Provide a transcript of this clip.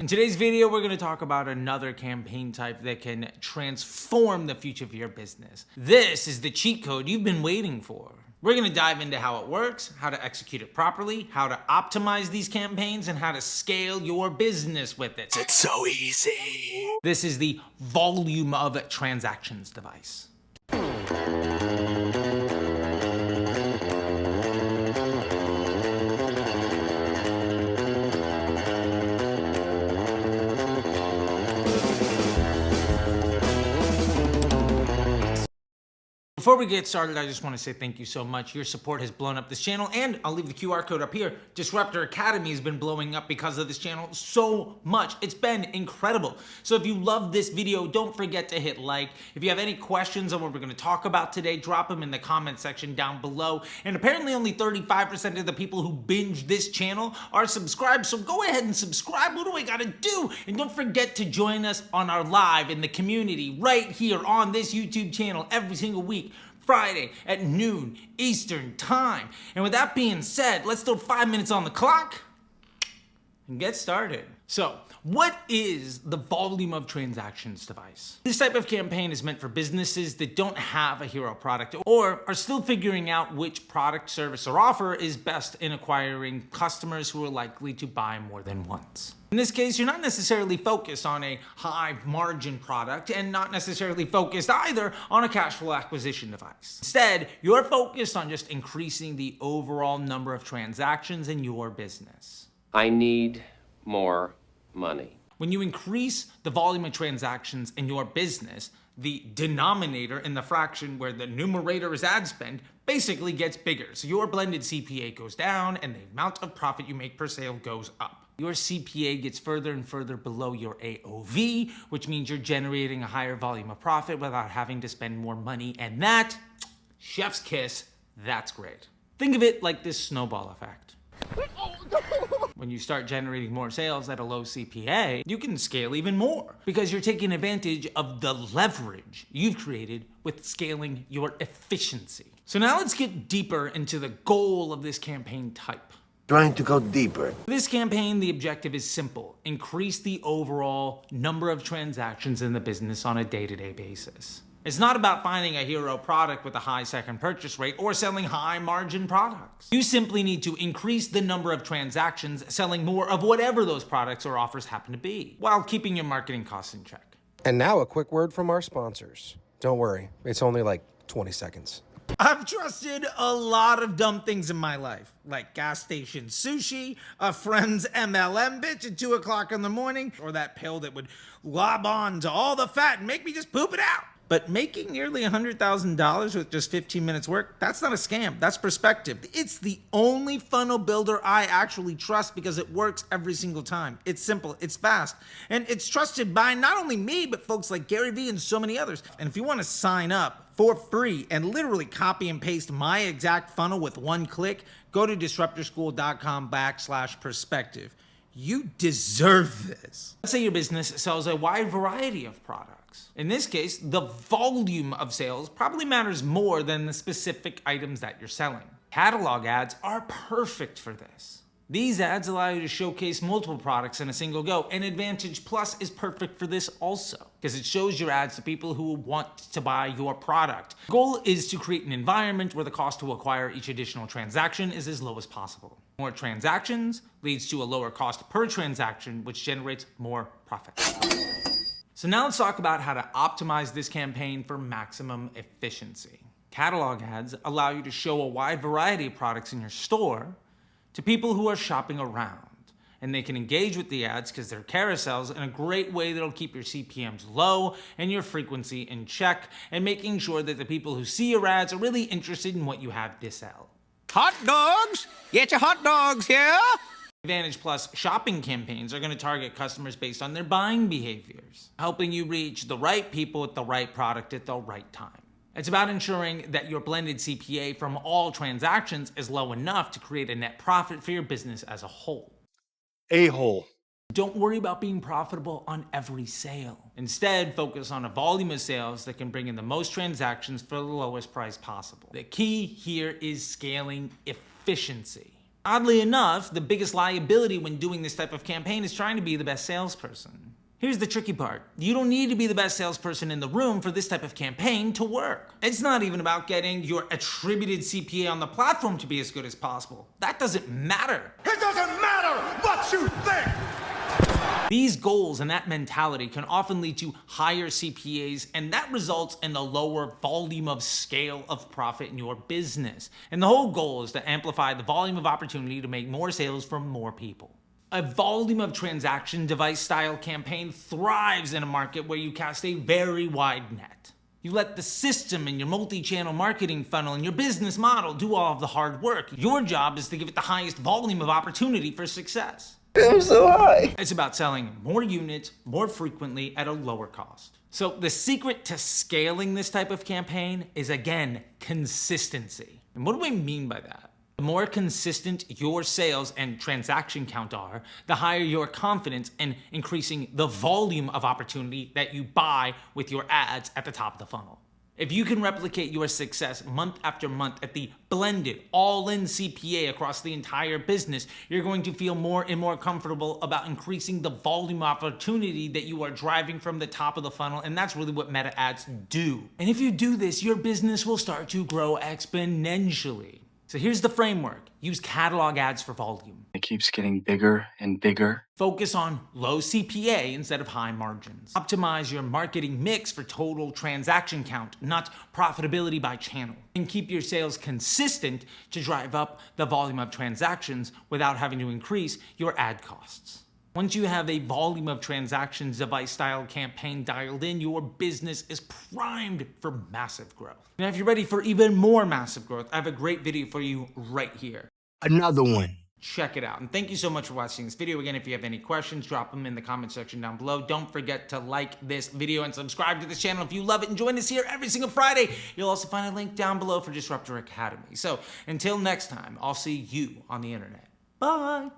In today's video, we're going to talk about another campaign type that can transform the future of your business. This is the cheat code you've been waiting for. We're going to dive into how it works, how to execute it properly, how to optimize these campaigns, and how to scale your business with it. It's so easy. This is the volume of transactions device. Before we get started, I just want to say thank you so much. Your support has blown up this channel, and I'll leave the QR code up here. Disruptor Academy has been blowing up because of this channel so much. It's been incredible. So if you love this video, don't forget to hit like. If you have any questions on what we're going to talk about today, drop them in the comment section down below. And apparently only 35% of the people who binge this channel are subscribed, so go ahead and subscribe. What do I got to do? And don't forget to join us on our live in the community right here on this YouTube channel every single week. Friday at noon Eastern time. And with that being said, let's throw 5 minutes on the clock and get started. So, what is the volume of transactions device? This type of campaign is meant for businesses that don't have a hero product or are still figuring out which product, service, or offer is best in acquiring customers who are likely to buy more than once. In this case, you're not necessarily focused on a high margin product and not necessarily focused either on a cash flow acquisition device. Instead, you're focused on just increasing the overall number of transactions in your business. I need more money. When you increase the volume of transactions in your business, the denominator in the fraction where the numerator is ad spend basically gets bigger. So your blended CPA goes down and the amount of profit you make per sale goes up. Your CPA gets further and further below your AOV, which means you're generating a higher volume of profit without having to spend more money. And that, chef's kiss, that's great. Think of it like this snowball effect. When you start generating more sales at a low CPA, you can scale even more because you're taking advantage of the leverage you've created with scaling your efficiency. So now let's get deeper into the goal of this campaign type. Trying to go deeper. For this campaign, the objective is simple. Increase the overall number of transactions in the business on a day-to-day basis. It's not about finding a hero product with a high second purchase rate or selling high margin products. You simply need to increase the number of transactions selling more of whatever those products or offers happen to be, while keeping your marketing costs in check. And now a quick word from our sponsors. Don't worry, it's only like 20 seconds. I've trusted a lot of dumb things in my life, like gas station sushi, a friend's MLM bitch at 2 o'clock in the morning, or that pill that would lob on to all the fat and make me just poop it out. But making nearly $100,000 with just 15 minutes work, that's not a scam, that's perspective. It's the only funnel builder I actually trust because it works every single time. It's simple, it's fast, and it's trusted by not only me, but folks like Gary Vee and so many others. And if you want to sign up for free and literally copy and paste my exact funnel with one click, go to disruptorschool.com/perspective. You deserve this. Let's say your business sells a wide variety of products. In this case, the volume of sales probably matters more than the specific items that you're selling. Catalog ads are perfect for this. These ads allow you to showcase multiple products in a single go, and Advantage Plus is perfect for this also, because it shows your ads to people who want to buy your product. The goal is to create an environment where the cost to acquire each additional transaction is as low as possible. More transactions leads to a lower cost per transaction, which generates more profit. So now let's talk about how to optimize this campaign for maximum efficiency. Catalog ads allow you to show a wide variety of products in your store to people who are shopping around. And they can engage with the ads because they're carousels in a great way that'll keep your CPMs low and your frequency in check, and making sure that the people who see your ads are really interested in what you have to sell. Hot dogs? Get your hot dogs here. Advantage Plus shopping campaigns are going to target customers based on their buying behaviors, helping you reach the right people with the right product at the right time. It's about ensuring that your blended CPA from all transactions is low enough to create a net profit for your business as a whole. A-hole. Don't worry about being profitable on every sale. Instead, focus on a volume of sales that can bring in the most transactions for the lowest price possible. The key here is scaling efficiency. Oddly enough, the biggest liability when doing this type of campaign is trying to be the best salesperson. Here's the tricky part. You don't need to be the best salesperson in the room for this type of campaign to work. It's not even about getting your attributed CPA on the platform to be as good as possible. That doesn't matter. It doesn't matter what you think! These goals and that mentality can often lead to higher CPAs, and that results in a lower volume of scale of profit in your business. And the whole goal is to amplify the volume of opportunity to make more sales from more people. A volume of transaction device style campaign thrives in a market where you cast a very wide net. You let the system and your multi-channel marketing funnel and your business model do all of the hard work. Your job is to give it the highest volume of opportunity for success. I'm so high. It's about selling more units more frequently at a lower cost. So the secret to scaling this type of campaign is, again, consistency. And what do I mean by that? The more consistent your sales and transaction count are, the higher your confidence in increasing the volume of opportunity that you buy with your ads at the top of the funnel. If you can replicate your success month after month at the blended, all-in CPA across the entire business, you're going to feel more and more comfortable about increasing the volume of opportunity that you are driving from the top of the funnel, and that's really what meta ads do. And if you do this, your business will start to grow exponentially. So here's the framework. Use catalog ads for volume. It keeps getting bigger and bigger. Focus on low CPA instead of high margins. Optimize your marketing mix for total transaction count, not profitability by channel. And keep your sales consistent to drive up the volume of transactions without having to increase your ad costs. Once you have a volume of transactions device style campaign dialed in, your business is primed for massive growth. Now, if you're ready for even more massive growth, I have a great video for you right here. Another one. Check it out. And thank you so much for watching this video. Again, if you have any questions, drop them in the comment section down below. Don't forget to like this video and subscribe to this channel if you love it, and join us here every single Friday. You'll also find a link down below for Disruptor Academy. So until next time, I'll see you on the internet. Bye.